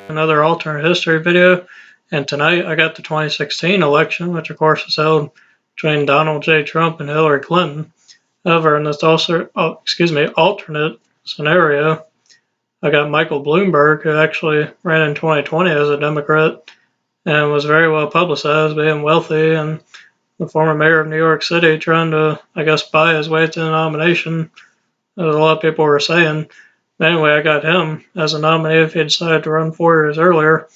Another alternate history video, and tonight I got the 2016 election, which of course was held between Donald J. Trump and Hillary Clinton. However, in this alternate scenario, I got Michael Bloomberg, who actually ran in 2020 as a Democrat and was very well publicized, being wealthy and the former mayor of New York City, trying to, I guess, buy his way to the nomination, as a lot of people were saying. Anyway, I got him as a nominee if he decided to run 4 years earlier.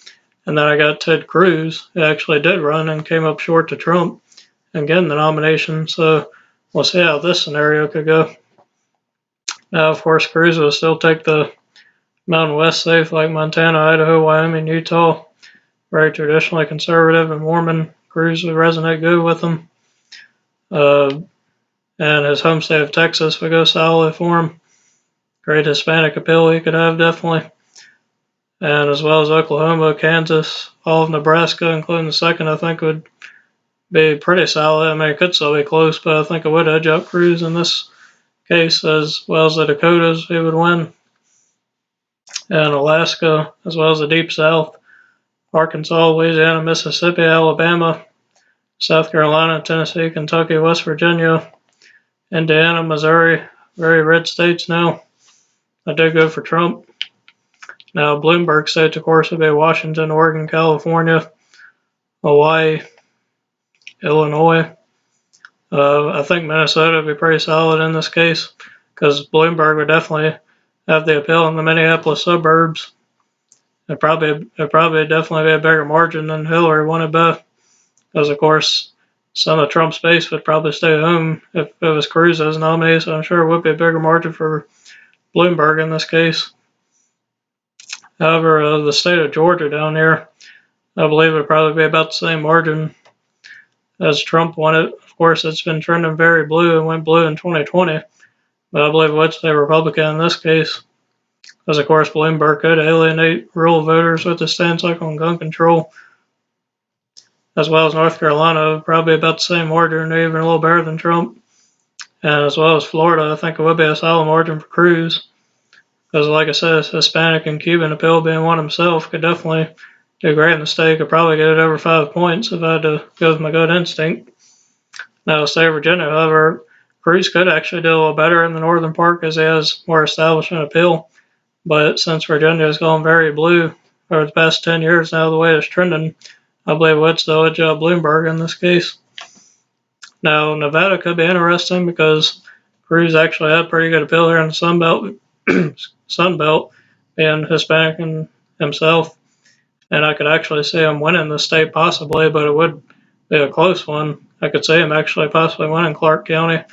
And then I got Ted Cruz, who actually did run and came up short to Trump and getting the nomination. So we'll see how this scenario could go. Now, of course, Cruz will still take the Mountain West safe like Montana, Idaho, Wyoming, Utah. Very traditionally conservative and Mormon. Cruz would resonate good with them. And his home state of Texas would go solid for him. Great Hispanic appeal he could have, definitely. And as well as Oklahoma, Kansas, all of Nebraska, including the second, I think would be pretty solid. I mean, it could still be close, but I think it would edge out Cruz in this case, as well as the Dakotas, he would win. And Alaska, as well as the Deep South, Arkansas, Louisiana, Mississippi, Alabama, South Carolina, Tennessee, Kentucky, West Virginia, Indiana, Missouri, very red states now. I did go for Trump. Now, Bloomberg states, of course, would be Washington, Oregon, California, Hawaii, Illinois. I think Minnesota would be pretty solid in this case because Bloomberg would definitely have the appeal in the Minneapolis suburbs. It'd probably definitely be a bigger margin than Hillary wanted by, because of course some of Trump's base would probably stay home if it was Cruz as nominee. So I'm sure it would be a bigger margin for Bloomberg in this case. However, the state of Georgia down here, I believe it would probably be about the same margin as Trump won it. Of course, it's been trending very blue and went blue in 2020, but I believe it would stay Republican in this case, because of course Bloomberg could alienate rural voters with his stance like on gun control, as well as North Carolina, probably about the same margin, or even a little better than Trump, and as well as Florida, I think it would be a solid margin for Cruz, because like I said, Hispanic and Cuban appeal, being one himself, could definitely do great in the state. Could probably get it over 5 points if I had to go with my gut instinct. Now, state of Virginia, however, Cruz could actually do a little better in the northern part because he has more establishment appeal. But since Virginia has gone very blue over the past 10 years now, the way it's trending, I believe it would still edge out Bloomberg in this case. Now, Nevada could be interesting because Cruz actually had pretty good appeal here in the Sun Belt, being Hispanic and himself. And I could actually see him winning the state possibly, but it would be a close one. I could see him actually possibly winning Clark County.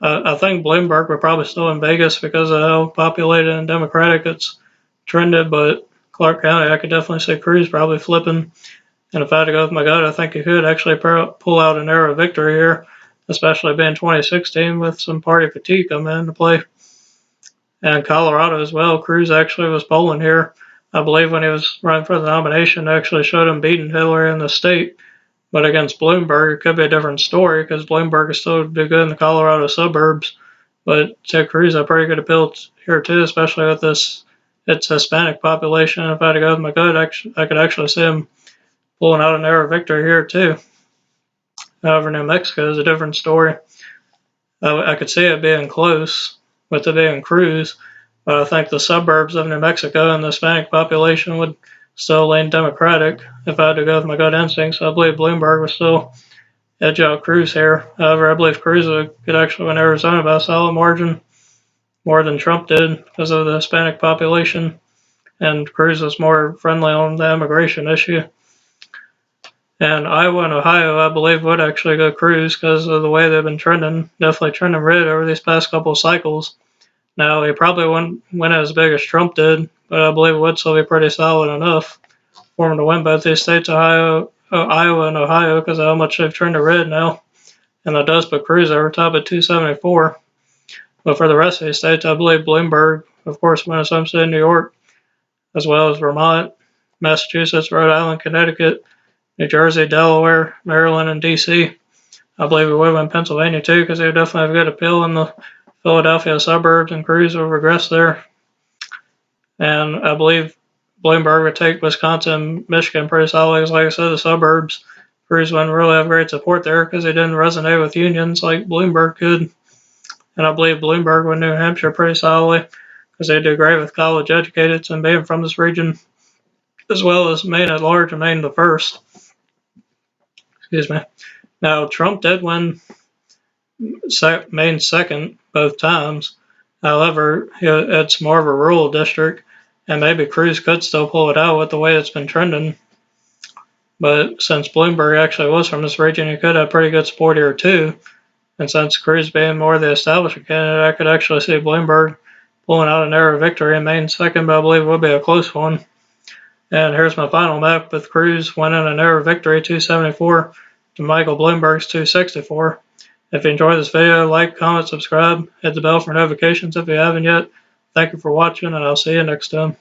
I think Bloomberg would probably still win Vegas because of how populated and Democratic it's trended, but Clark County, I could definitely see Cruz probably flipping. And if I had to go with my gut, I think he could actually pull out a narrow victory here, especially being 2016 with some party fatigue coming into play. And Colorado as well, Cruz actually was polling here. I believe when he was running for the nomination, actually showed him beating Hillary in the state. But against Bloomberg, it could be a different story because Bloomberg is still do good in the Colorado suburbs. But Ted Cruz had pretty good appeal here too, especially with its Hispanic population. If I had to go with my gut, I could actually see him pulling out a narrow victory here too. However, New Mexico is a different story. I could see it being close with it being Cruz, but I think the suburbs of New Mexico and the Hispanic population would still lean Democratic if I had to go with my gut instincts. So I believe Bloomberg would still edge out Cruz here. However, I believe Cruz could actually win Arizona by a solid margin, more than Trump did because of the Hispanic population, and Cruz was more friendly on the immigration issue. And Iowa and Ohio, I believe, would actually go Cruz because of the way they've been trending, definitely trending red over these past couple of cycles. Now, he probably wouldn't win as big as Trump did, but I believe it would still be pretty solid enough for him to win both these states, Iowa and Ohio, because of how much they've trended red now. And that does put Cruz over top at 274. But for the rest of these states, I believe Bloomberg, of course, wins some state in New York, as well as Vermont, Massachusetts, Rhode Island, Connecticut, New Jersey, Delaware, Maryland, and D.C. I believe he would win Pennsylvania too, because they would definitely have a good appeal in the Philadelphia suburbs, and Cruz will regress there. And I believe Bloomberg would take Wisconsin, Michigan pretty solidly. Because like I said, the suburbs, Cruz wouldn't really have great support there because he didn't resonate with unions like Bloomberg could. And I believe Bloomberg would New Hampshire pretty solidly because they do great with college educated and being from this region, as well as Maine at large and Maine the first. Excuse me. Now, Trump did win Maine second both times. However, it's more of a rural district, and maybe Cruz could still pull it out with the way it's been trending. But since Bloomberg actually was from this region, he could have pretty good support here too. And since Cruz being more the establishment candidate, I could actually see Bloomberg pulling out a narrow victory in Maine second, but I believe it will be a close one. And here's my final map with Cruz winning a narrow victory, 274 to Michael Bloomberg's 264. If you enjoyed this video, like, comment, subscribe, hit the bell for notifications if you haven't yet. Thank you for watching, and I'll see you next time.